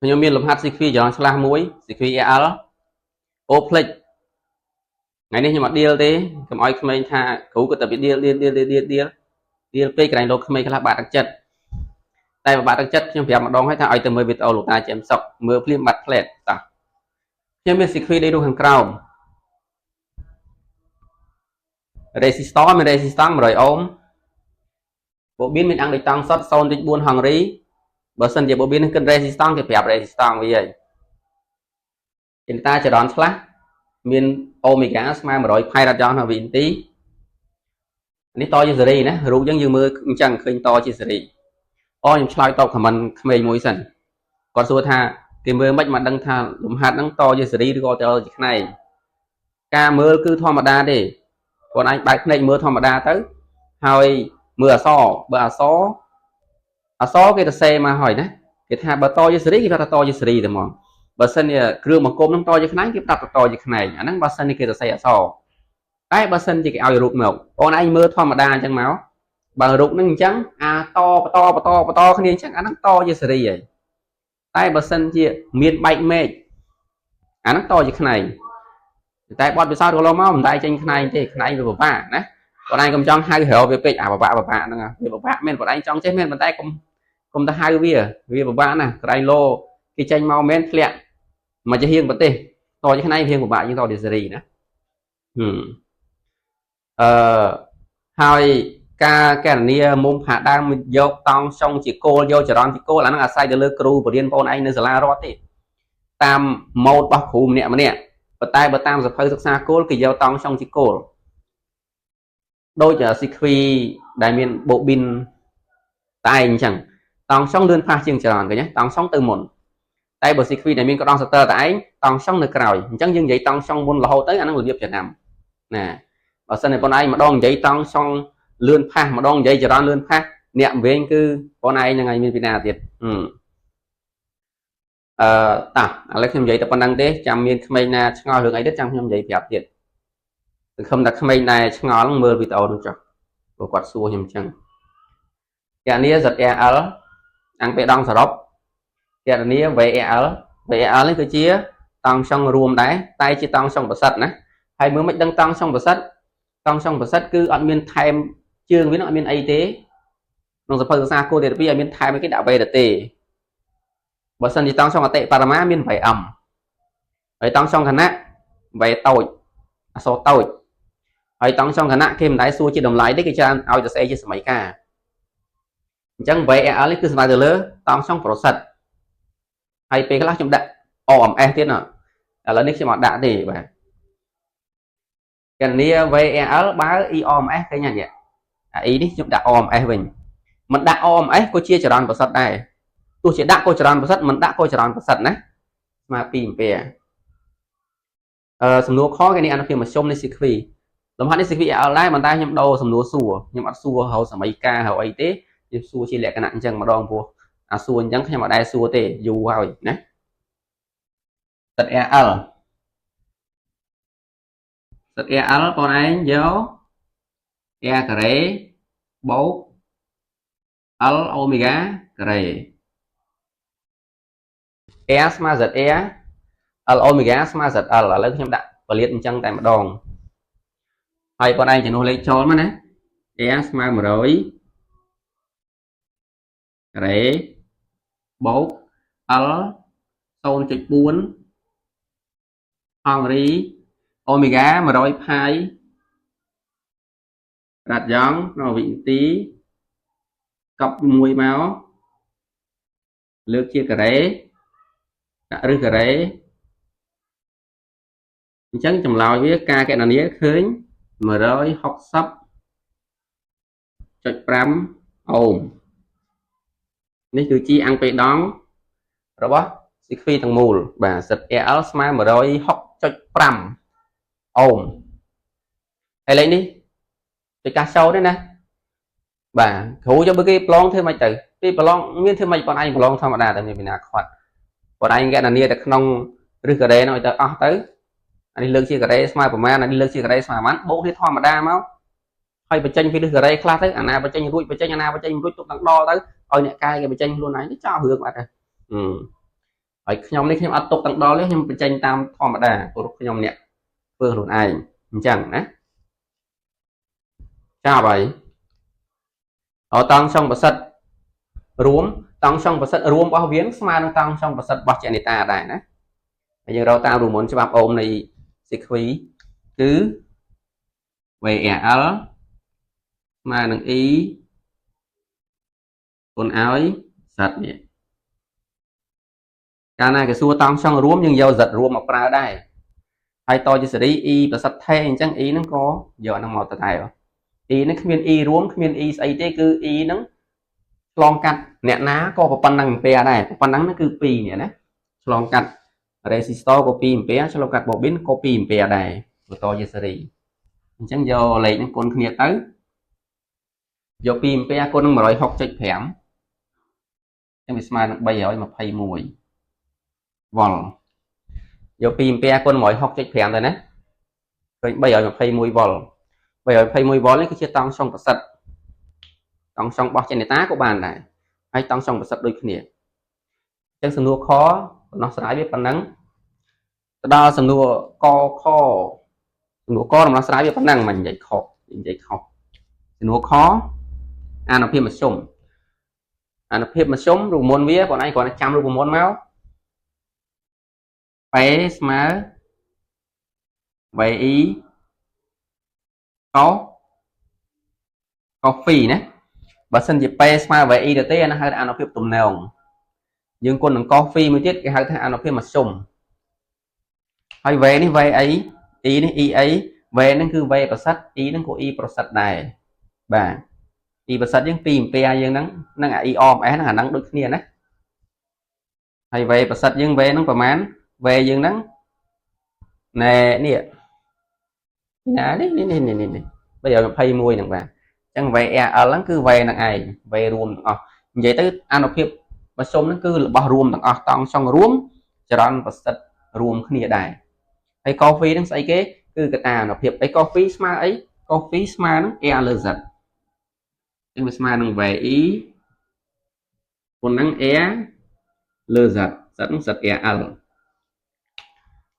ខ្ញុំមានលំហាត់ CQ ចរន្តឆ្លាស់មួយ CQ EL អូផ្លិចថ្ងៃនេះខ្ញុំអត់ដៀលទេកុំឲ្យក្មេងថាគ្រូគាត់តែដៀលពេកកន្លែងលោកក្មេងខ្លះបាក់ទឹកចិត្តតែបាក់ទឹកចិត្តខ្ញុំប្រាប់ម្ដងហើយថាឲ្យទៅមើលវីដេអូលោកតាចេមសុកមើលភ្លាមបាត់ផ្លែតតោះខ្ញុំមាន CQ ដេកនោះខាងក្រោម resistor មាន resistor 100 អូមបូប៊ីនមានអង្គដូចតង់សុត 0.4 ហង្រីបើសិនជាបូប៊ីននឹងគិត resistor គេប្រាប់ resistor វាហើយចេតាចរន្តឆ្លាស់មានអូមេហ្គាស្មើ100 ផៃរ៉ាត់យ៉ងក្នុងវិនាទីនេះតជាសេរីណារូបយើងមើលអញ្ចឹងឃើញតជាសេរីខ្ញុំឆ្លើយតបខមមិនក្មេងមួយសិនគាត់សួរថាគេមើលមិនមកដឹងថាលំហាត់ហ្នឹងតជាសេរីឬក៏តជាខ្នែងការមើលគឺធម្មតាទេគាត់ឯងបើកភ្នែកមើលធម្មតាទៅហើយមើលអក្សរបើអក្សរគេទៅសេមកហើយណាគេថាបើតជាសេរីគេថាតជាសេរីតែហ្មងបើសិនជាគ្រឿងបង្គុំហ្នឹងតជាខ្នែងគេប្រាប់តជាខ្នែងអាហ្នឹងបើសិនជាគេទៅសេអក្សរតែបើសិនជាគេឲ្យរូបមកអូនឯងមើលធម្មតាអញ្ចឹងមកបើរូបហ្នឹងអញ្ចឹងអាបន្តគ្នាអញ្ចឹងអាហ្នឹងតជាសេរីហើយតែបើសិនជាមានបែកមេឃអាហ្នឹងតជាខ្នែងតែបត់ពិសោធន៍កន្លងមកមិនដែលចេញខ្នែងទេខ្នែងវាពិបាកណាបងឯងកុំចង់ហៅរកវាពេកអាពិបាកហ្នឹងវាពិបាកមែនបងឯងចង់ចេះមែនប៉ុន្តែកុំទៅហៅវាពិបាកណាក្រៃឡូគេចេញមកមែនធ្លាក់មកជាហៀងប្រទេសតជាខ្នែងហៀងពិបាកជាងតជាសេរីណាហើយការកណនីមុំផាដើមយកតង់ចុងជាគោលយកចរន្តជាគោលអាហ្នឹងអាស្រ័យទៅលើគ្រូបរៀនបងឯងនៅសាលារដ្ឋទេតាមម៉ូដរបស់គ្រូម្នាក់ប៉ុន្តែបើតាមសភៅសិក្សាគោលគេយកតង់ចុងជាគោលដូចស៊ីខ្វីដែលមានបូប៊ីនតែឯងអញ្ចឹងតង់ចុងលឿនផាសជាងចរន្តឃើញទេតង់ចុងទៅមុនតែបើស៊ីខ្វីដែលមានកដងសតើតែឯងតង់ចុងនៅក្រោយអញ្ចឹងយើងនិយាយតង់ចុងមុនរហូតទៅអាហ្នឹងរបៀបចំណាំណាបើសិនតែបងឯងម្ដងនិយាយតង់ចុងលឿនផាសម្ដងនិយាយចរន្តលឿនផាសអ្នកវិញគឺបងឯងហ្នឹងឯងមានពីណាទៀតតាឥឡូវខ្ញុំនិយាយតែប៉ុណ្្នឹងទេចាំមានក្មេងណាឆ្ងល់រឿងអីទៀតចាំខ្ញុំនិយាយប្រាប់ទៀតសង្ឃឹមថាក្មេងដែលឆ្ងល់មើលវីដេអូនោះចុះព្រោះគាត់សួរខ្ញុំអញ្ចឹងគណនី ZL អង្គពេលដងសរុបគណនី VL នេះគឺជាតង់ចុងរួមដែរតែជាតង់ចុងប្រសិទ្ធណាហើយមើលមិនដឹងតង់ចុងប្រសិទ្ធគឺអត់មានថែមជើងវានឹងអត់មានអីទេក្នុងសភៅសាស្ត្រគោលទី2អត់មានថែមអីគេដាក់វេទេបើសិនជាតង់ចុងអតិបរមាមាន 8M ហើយតង់ចុងខណៈវេតូចអក្សរតូចហើយតង់ចុងខណៈគេមិនដែលសួរជាតម្លៃទេគេច្រើនឲ្យទៅស្អីជាសម័យកាលអញ្ចឹង VL នេះគឺស្មើទៅលើតង់ចុងប្រសិទ្ធហើយពេលខ្លះខ្ញុំដាក់ OMS ទៀតណាឥឡូវនេះខ្ញុំអត់ដាក់ទេបាទគណនី VL បើ EOMS ឃើញទេE នេះខ្ញុំដាក់ OMS វិញមិនដាក់ OMS ក៏ជាចរន្តប្រសិទ្ធដែរទោះជាដាក់ក៏ចរន្តប្រសិទ្ធមិនដាក់ក៏ចរន្តប្រសិទ្ធណាស្មើ2 ampere សំណួរខគេនេះអនុភាពមធ្យមនៃ CQ លំហាត់នេះ CQL ដែរប៉ុន្តែខ្ញុំដូរសំណួរសួរខ្ញុំអត់សួរហៅសម័យកាលហៅអីទេខ្ញុំសួរជាលក្ខណៈអញ្ចឹងម្ដងព្រោះអាសួរអញ្ចឹងខ្ញុំអត់ដែរសួរទេយូរហើយណាសិត AL បងឯងយក A ការ៉េបូក L អូមេហ្គាការ៉េ A ស្មើ ZA L អូមេហ្គាស្មើ ZL ឥឡូវខ្ញុំដាក់ពលាតអញ្ចឹងតែម្ដងហើយបងឯងចំនួនលេខចូលមកណា A ស្មើ100ការ៉េបូក L 0.4 ហង្រីអូមេហ្គា100 ផាយរ៉ាត់យ៉ងក្នុងវិនាទីកប់1មកលើកជាការ៉េដាក់ឬការ៉េអញ្ចឹងចម្លើយវាការកណនាឃើញ 160.5 អូមនេះគឺជាអង្គបេដងរបស់ CQ ទាំងមូលបាទសិត AL ស្មើ 160.5 អូមហើយលេខនេះពីកាសចូលទេណាបាទគ្រូយកបើគេប្រឡងធ្វើម៉េចទៅពីប្រឡងមានធ្វើម៉េចបងឯងប្រឡងធម្មតាតែមានវិណាខាត់បងឯងកណនាតែក្នុងឬការ៉េនោះឲ្យទៅអស់ទៅអានេះលើកជាការ៉េស្មើប្រមាណអានេះលើកជាការ៉េស្មើប្រមាណបូកនេះធម្មតាមកហើយបញ្ចេញពីឬការ៉េខ្លះទៅអាណាបញ្ចេញរួចបញ្ចេញអាណាបញ្ចេញរួចទុកដល់ដល់ទៅឲ្យអ្នកកែគេបញ្ចេញខ្លួនឯងចោលរឿងបាត់ទៅ ហើយខ្ញុំនេះខ្ញុំអត់ទុកទាំងដល់ទេខ្ញុំបញ្ចេញតាមធម្មតាព្រោះខ្ញុំអ្នកធ្វើខ្លួនឯងអញ្ចឹងណាចាហើយតង់ចុងប្រសិទ្ធរួមតង់ចុងប្រសិទ្ធរួមរបស់វាស្មើនឹងតង់ចុងប្រសិទ្ធរបស់ចនិតាដែរណាហើយយើងរកតាមរូបមន្តច្បាប់អូមនៃ sequi គឺ VL ស្មើនឹង E គុណឲ្យ Z នេះកាលណាគេសួរតង់ចុងរួមយើងយក Z រួមមកប្រើដែរហើយតជាសេរី E ប្រសិទ្ធថេអញ្ចឹង E ហ្នឹងក៏យកហ្នឹងមកទៅដែរ E នេះគ្មាន E រួមគ្មាន E ស្អីទេគឺ E ហ្នឹងឆ្លងកាត់អ្នកណាក៏ប៉ុណ្ណឹងអាំពែដែរប៉ុណ្ណឹងគឺ2នេះណាឆ្លងកាត់ resistor ក៏2អាំពែឆ្លងកាត់ bobin ក៏2អាំពែដែរបន្តជាសេរីអញ្ចឹងយកលេខហ្នឹងគុណគ្នាទៅយក2អាំពែគុណនឹង 106.5 ចឹងវាស្មើនឹង 321 វ៉ុលយក2អាំពែគុណ 106.5 ទៅណាឃើញ 321 វ៉ុល 321 វ៉ុលនេះគឺជាតង់ចុងប្រសិទ្ធតង់ចុងរបស់ចនិតាក៏បានដែរហើយតង់ចុងប្រសិទ្ធដូចគ្នាអញ្ចឹងសំណួរខដំណោះស្រាយវាប៉ុណ្ណឹងទៅដល់សំណួរកខសំណួរកដំណោះស្រាយវាប៉ុណ្ណឹងមិននិយាយខុសសំណួរខអានុភាពមធ្យមរូបមន្តវាបងឯងគ្រាន់តែចាំរូបមន្តមកP ស្មើ VI កោហ្វីណាបើសិនជា P ស្មើ VI ទៅទេអានោះហៅថាអានុភាពទំនងយើងគុណនឹងកោហ្វីមួយទៀតគេហៅថាអានុភាពមធ្យមហើយ V នេះ V អី E នេះ E អី V ហ្នឹងគឺ V ប្រសិទ្ធ E ហ្នឹងក៏ E ប្រសិទ្ធដែរបាទ E ប្រសិទ្ធយើង2អាំពែយើងហ្នឹងនឹងអា E OMS ហ្នឹងអាហ្នឹងដូចគ្នាណាហើយ V ប្រសិទ្ធយើង V ហ្នឹងប្រហែល V យើងហ្នឹងណែនេះណានេះ321ហ្នឹងបាទអញ្ចឹង VRL ហ្នឹងគឺ V ហ្នឹងឯង V រួមទាំងអស់និយាយទៅអានុភាពមធ្យមហ្នឹងគឺរបស់រួមទាំងអស់តង់ចុងរួមចរន្តប្រសិទ្ធរួមគ្នាដែរហើយកូហ្វីហ្នឹងស្អីគេគឺកតាអានុភាពអីកូហ្វីស្មើអីកូហ្វីស្មើនឹង R លើ Z អញ្ចឹងវាស្មើនឹង VE គុណនឹង R លើ Z ហ្នឹង ZRL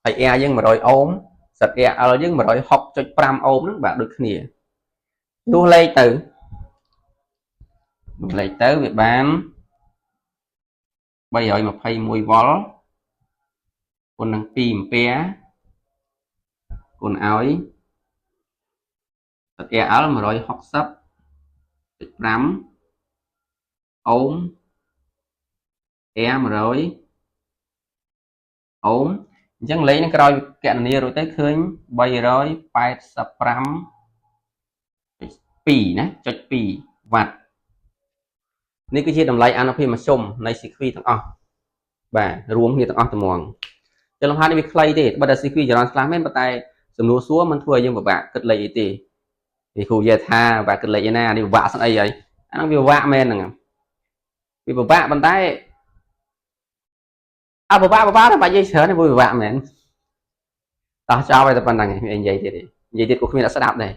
ហើយ R យើង100អូម ZRL យើង 106.5 អូមហ្នឹងបាទដូចគ្នាទោះលេខទៅវាបាន321វ៉ុលគុណនឹង2អាំពែគុណឲ្យ ZRL 160.5 អូម R 100អូមអញ្ចឹងលេខនឹងក្រោយគណនារួចទៅឃើញ 385.2 ណា.2 វ៉ាត់នេះគឺជាតម្លៃអានុភាពមធ្យមនៃ sequi ទាំងអស់បាទរួមគ្នាទាំងអស់ត្មងចលនានេះវាខ្លីទេបើតែ sequi ចរន្តខ្លះមែនប៉ុន្តែសំណួរសួរមិនធ្វើឲ្យយើងពិបាកគិតលេខអីទេវាគ្រូនិយាយថាបាទគិតលេខឯណានេះពិបាកស្អីហើយអាហ្នឹងវាពិបាកមែនហ្នឹងវាពិបាកប៉ុន្តែពិបាកតែបាច់និយាយច្រើនវាពិបាកមែនតោះចោលឲ្យតែប៉ុណ្្នឹងនិយាយទៀតគ្រូគ្មានអ្នកស្ដាប់ដែរ